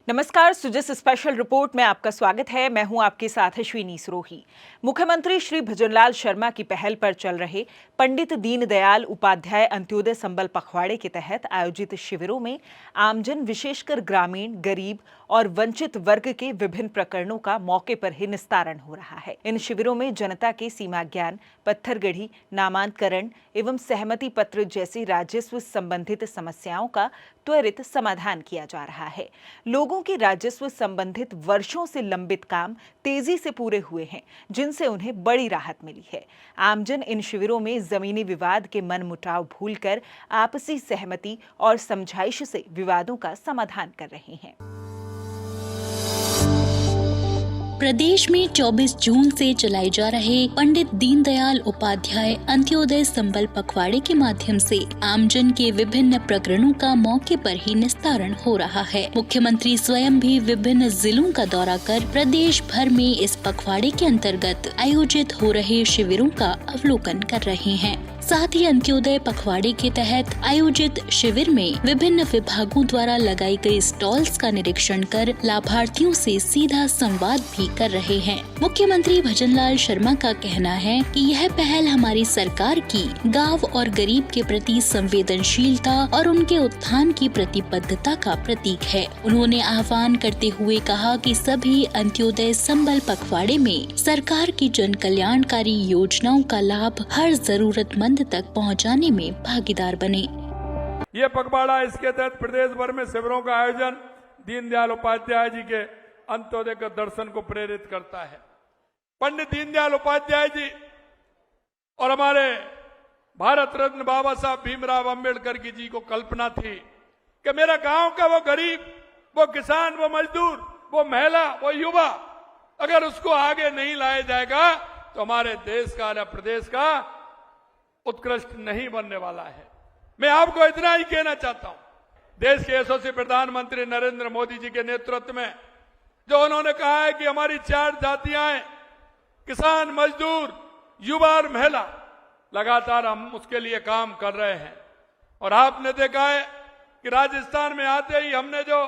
नमस्कार, Sujas special report में आपका स्वागत है। मैं हूं आपके साथ अश्विनी सरोही। मुख्यमंत्री श्री भजनलाल शर्मा की पहल पर चल रहे पंडित दीनदयाल उपाध्याय अंत्योदय संबल पखवाड़े के तहत आयोजित शिविरों में आमजन, विशेषकर ग्रामीण, गरीब और वंचित वर्ग के विभिन्न प्रकरणों का मौके पर ही निस्तारण हो रहा है। इन शिविरों में जनता के सीमा ज्ञान, पत्थरगढ़ी, नामांतरण एवं सहमति पत्र जैसी राजस्व संबंधित समस्याओं का त्वरित समाधान किया जा रहा है। लोगों के राजस्व संबंधित वर्षों से लंबित काम तेजी से पूरे हुए हैं, जिनसे उन्हें बड़ी राहत मिली है। आमजन इन शिविरों में जमीनी विवाद के मनमुटाव भूलकर आपसी सहमति और समझाइश से विवादों का समाधान कर रहे हैं। प्रदेश में 24 जून से चलाए जा रहे पंडित दीनदयाल उपाध्याय अंत्योदय संबल पखवाड़े के माध्यम से आमजन के विभिन्न प्रकरणों का मौके पर ही निस्तारण हो रहा है। मुख्यमंत्री स्वयं भी विभिन्न जिलों का दौरा कर प्रदेश भर में इस पखवाड़े के अंतर्गत आयोजित हो रहे शिविरों का अवलोकन कर रहे हैं। साथ ही अंत्योदय पखवाड़े के तहत आयोजित शिविर में विभिन्न विभागों द्वारा लगाई गई स्टॉल्स का निरीक्षण कर लाभार्थियों से सीधा संवाद भी कर रहे हैं। मुख्यमंत्री भजनलाल शर्मा का कहना है कि यह पहल हमारी सरकार की गांव और गरीब के प्रति संवेदनशीलता और उनके उत्थान की प्रतिबद्धता का प्रतीक है। उन्होंने आह्वान करते हुए कहा कि सभी अंत्योदय संबल पखवाड़े में सरकार की जन कल्याणकारी योजनाओं का लाभ हर जरूरतमंद तक पहुंचाने में भागीदार बने। ये पखवाड़ा, इसके तहत प्रदेश भर में शिविरों का आयोजन दीनदयाल उपाध्याय जी के अंत्योदय के दर्शन को प्रेरित करता है। पंडित दीनदयाल उपाध्याय जी और हमारे भारत रत्न बाबा साहब भीमराव अंबेडकर जी को कल्पना थी कि मेरा गांव का वो गरीब, वो किसान, वो मजदूर, वो महिला, वो युवा, अगर उसको आगे नहीं लाया जाएगा तो हमारे देश का या प्रदेश का उत्कृष्ट नहीं बनने वाला है। मैं आपको इतना ही कहना चाहता हूं, देश के यशस्वी प्रधानमंत्री नरेंद्र मोदी जी के नेतृत्व में जो उन्होंने कहा है कि हमारी 4 जातियां हैं, किसान, मजदूर, युवा और महिला, लगातार हम उसके लिए काम कर रहे हैं। और आपने देखा है कि राजस्थान में आते ही हमने जो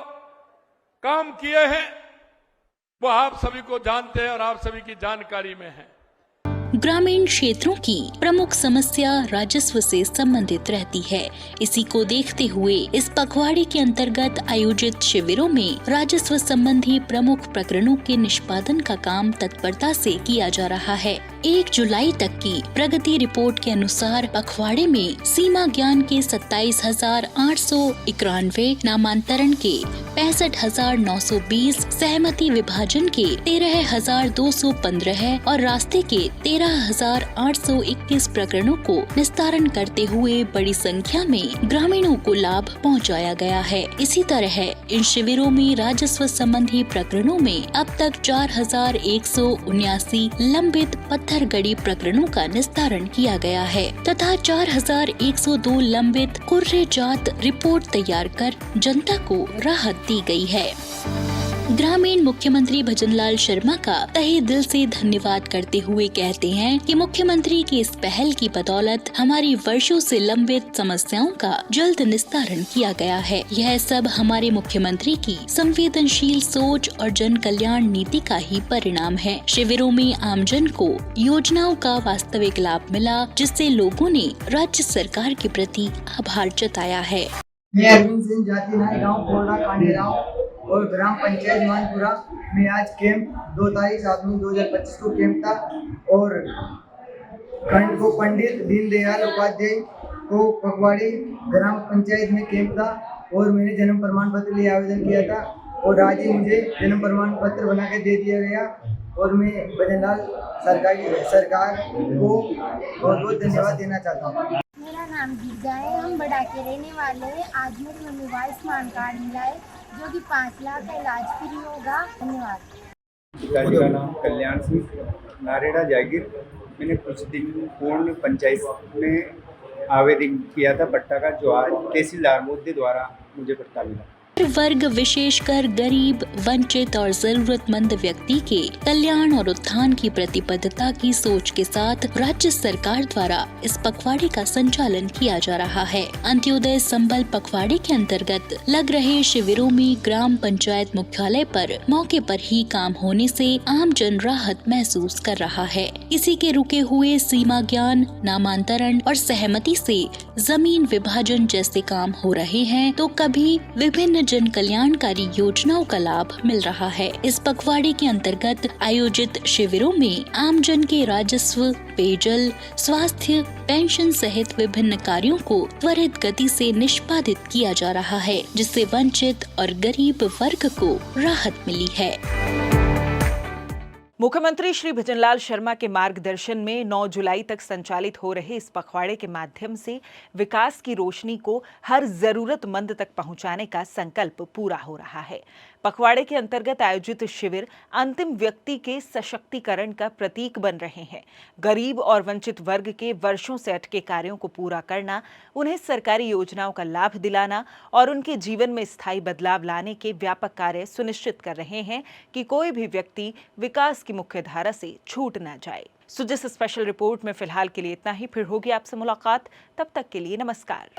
काम किए हैं वो आप सभी को जानते हैं और आप सभी की जानकारी में है। ग्रामीण क्षेत्रों की प्रमुख समस्या राजस्व से संबंधित रहती है। इसी को देखते हुए इस पखवाड़े के अंतर्गत आयोजित शिविरों में राजस्व संबंधी प्रमुख प्रकरणों के निष्पादन का काम तत्परता से किया जा रहा है। 1 जुलाई तक की प्रगति रिपोर्ट के अनुसार पखवाड़े में सीमा ज्ञान के 27,891, नामांतरण के 65,920, सहमति विभाजन के 13,215 और रास्ते के 13,821 प्रकरणों को निस्तारण करते हुए बड़ी संख्या में ग्रामीणों को लाभ पहुंचाया गया है। इसी तरह इन शिविरों में राजस्व संबंधी प्रकरणों में अब तक 4,179 लंबित पत्थरगढ़ी प्रकरणों का निस्तारण किया गया है तथा 4,102 लंबित कुर्रे जात रिपोर्ट तैयार कर जनता को राहत दी गई है। ग्रामीण मुख्यमंत्री भजनलाल शर्मा का तहे दिल से धन्यवाद करते हुए कहते हैं कि मुख्यमंत्री की इस पहल की बदौलत हमारी वर्षों से लंबित समस्याओं का जल्द निस्तारण किया गया है। यह सब हमारे मुख्यमंत्री की संवेदनशील सोच और जन कल्याण नीति का ही परिणाम है। शिविरों में आमजन को योजनाओं का वास्तविक लाभ मिला, जिससे लोगों ने राज्य सरकार के प्रति आभार जताया है। मैं अरविंद सिंह, जाति गाँव कोरडा कांडेराव और ग्राम पंचायत मानपुरा में आज कैंप 2 तारीख 7 मई 2025 को कैंप था और खंड को पंडित दीनदयाल उपाध्याय को पखवाड़े ग्राम पंचायत में कैंप था और मैंने जन्म प्रमाण पत्र लिए आवेदन किया था और आज ही मुझे जन्म प्रमाण पत्र बना के दे दिया गया और मैं भजनलाल सरकार को बहुत बहुत धन्यवाद देना चाहता हूँ। मेरा नाम गिरजा है, हम बड़ा के रहने वाले हैं। आज मेरी मम्मी को आयुष्मान कार्ड मिला है जो कि 5 लाख का इलाज फ्री होगा। धन्यवाद। मेरा नाम कल्याण सिंह, नारेड़ा जागीर। मैंने कुछ दिन पूर्ण पंचायत में आवेदन किया था पट्टा का, जो आज तहसीलदार महोदय द्वारा मुझे पट्टा मिला। हर वर्ग विशेषकर गरीब, वंचित और जरूरतमंद व्यक्ति के कल्याण और उत्थान की प्रतिबद्धता की सोच के साथ राज्य सरकार द्वारा इस पखवाड़े का संचालन किया जा रहा है। अंत्योदय संबल पखवाड़े के अंतर्गत लग रहे शिविरों में ग्राम पंचायत मुख्यालय पर मौके पर ही काम होने से आम जन राहत महसूस कर रहा है। किसी के रुके हुए सीमा ज्ञान, नामांतरण और सहमति से जमीन विभाजन जैसे काम हो रहे हैं, तो कभी विभिन्न जन कल्याणकारी योजनाओं का लाभ मिल रहा है। इस पखवाड़े के अंतर्गत आयोजित शिविरों में आमजन के राजस्व, पेयजल, स्वास्थ्य, पेंशन सहित विभिन्न कार्यों को त्वरित गति से निष्पादित किया जा रहा है, जिससे वंचित और गरीब वर्ग को राहत मिली है। मुख्यमंत्री श्री भजनलाल शर्मा के मार्गदर्शन में 9 जुलाई तक संचालित हो रहे इस पखवाड़े के माध्यम से विकास की रोशनी को हर जरूरतमंद तक पहुंचाने का संकल्प पूरा हो रहा है। पखवाड़े के अंतर्गत आयोजित शिविर अंतिम व्यक्ति के सशक्तिकरण का प्रतीक बन रहे हैं। गरीब और वंचित वर्ग के वर्षों से अटके कार्यों को पूरा करना, उन्हें सरकारी योजनाओं का लाभ दिलाना और उनके जीवन में स्थायी बदलाव लाने के व्यापक कार्य सुनिश्चित कर रहे हैं कि कोई भी व्यक्ति विकास की मुख्य धारा से छूट न जाए। जिस स्पेशल रिपोर्ट में फिलहाल के लिए इतना ही। फिर होगी आपसे मुलाकात, तब तक के लिए नमस्कार।